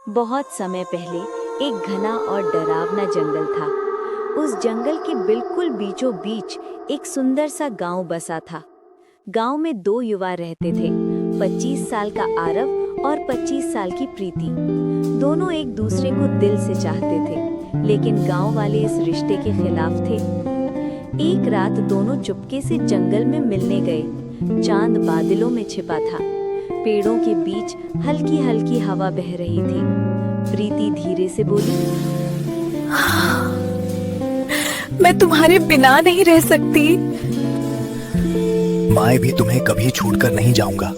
बहुत समय पहले एक घना और डरावना जंगल था। उस जंगल के बिल्कुल बीचों बीच एक सुंदर सा गांव बसा था। गांव में दो युवा रहते थे, 25 साल का आरव और 25 साल की प्रीति। दोनों एक दूसरे को दिल से चाहते थे, लेकिन गांव वाले इस रिश्ते के खिलाफ थे। एक रात दोनों चुपके से जंगल में मिलने गए। चांद बादलों में छिपा था। पेड़ों के बीच हल्की हल्की हवा बह रही थी। प्रीति धीरे से बोली, मैं तुम्हारे बिना नहीं रह सकती। मैं भी तुम्हें कभी छोड़कर नहीं जाऊंगा,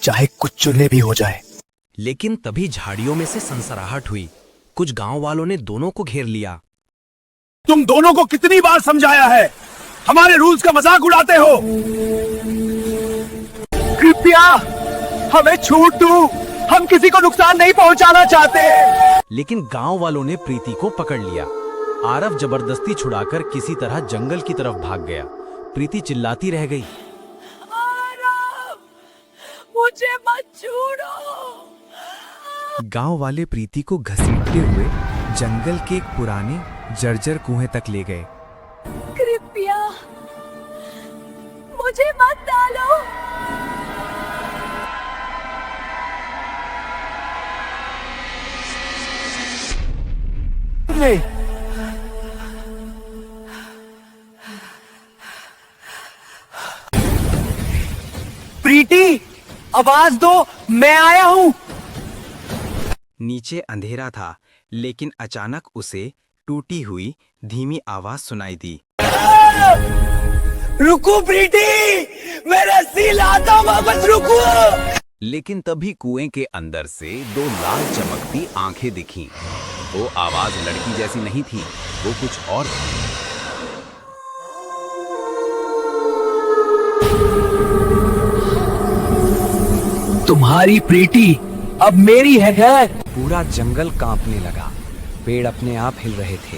चाहे कुछ चुनने भी हो जाए। लेकिन तभी झाड़ियों में से सनसराहट हुई। कुछ गांव वालों ने दोनों को घेर लिया। तुम दोनों को कितनी बार समझाया है, हमारे रूल्स का मजाक उड़ाते हो। कृपया हमें छूट दो, हम किसी को नुकसान नहीं पहुंचाना चाहते। लेकिन गांव वालों ने प्रीति को पकड़ लिया। आरव जबरदस्ती छुड़ाकर किसी तरह जंगल की तरफ भाग गया। प्रीति चिल्लाती रह गई, आरव, मुझे मत छोड़ो। गांव वाले प्रीति को घसीटते हुए जंगल के एक पुराने जर्जर कुएं तक ले गए। कृपया मुझे मत डालो। प्रीति, आवाज दो, मैं आया हूँ। नीचे अंधेरा था, लेकिन अचानक उसे टूटी हुई धीमी आवाज सुनाई दी। रुको प्रीति, मैं रस्सी लाता हूँ, वापस रुको। लेकिन तभी कुएं के अंदर से दो लाल चमकती आंखें दिखीं। वो आवाज लड़की जैसी नहीं थी, वो कुछ और थी। तुम्हारी प्रीति अब मेरी है। पूरा जंगल कांपने लगा। पेड़ अपने आप हिल रहे थे।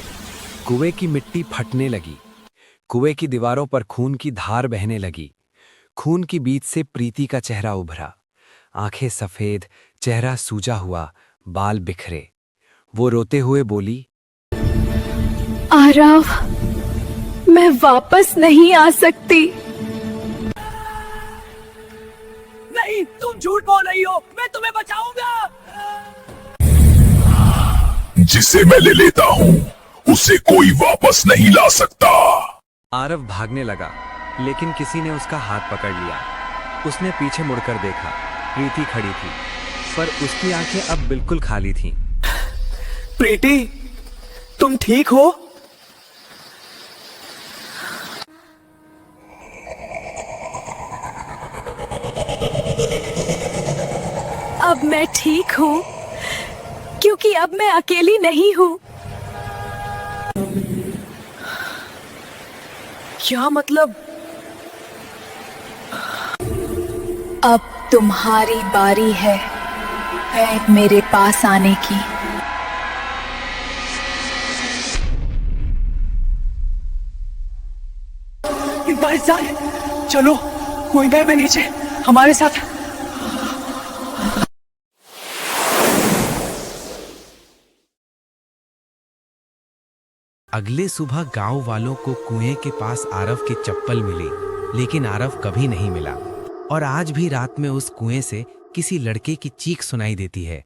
कुएं की मिट्टी फटने लगी। कुएं की दीवारों पर खून की धार बहने लगी। खून की बीच से प्रीति का चेहरा उभरा। आंखें सफेद, चेहरा सूजा हुआ, बाल बिखरे। वो रोते हुए बोली, आरव, मैं वापस नहीं आ सकती। नहीं, तुम झूठ बोल रही हो, मैं तुम्हें बचाऊंगा। जिसे मैं ले लेता हूँ उसे कोई वापस नहीं ला सकता। आरव भागने लगा, लेकिन किसी ने उसका हाथ पकड़ लिया। उसने पीछे मुड़कर देखा। प्रीति खड़ी थी, पर उसकी आंखें अब बिल्कुल खाली थीं। प्रीति, तुम ठीक हो? अब मैं ठीक हूँ, क्योंकि अब मैं अकेली नहीं हूँ। क्या मतलब? अब तुम्हारी बारी है मेरे पास आने की। चलो, कोई मैं नीचे, हमारे साथ। अगले सुबह गांव वालों को कुएं के पास आरव की चप्पल मिली, लेकिन आरव कभी नहीं मिला। और आज भी रात में उस कुएं से किसी लड़के की चीख सुनाई देती है।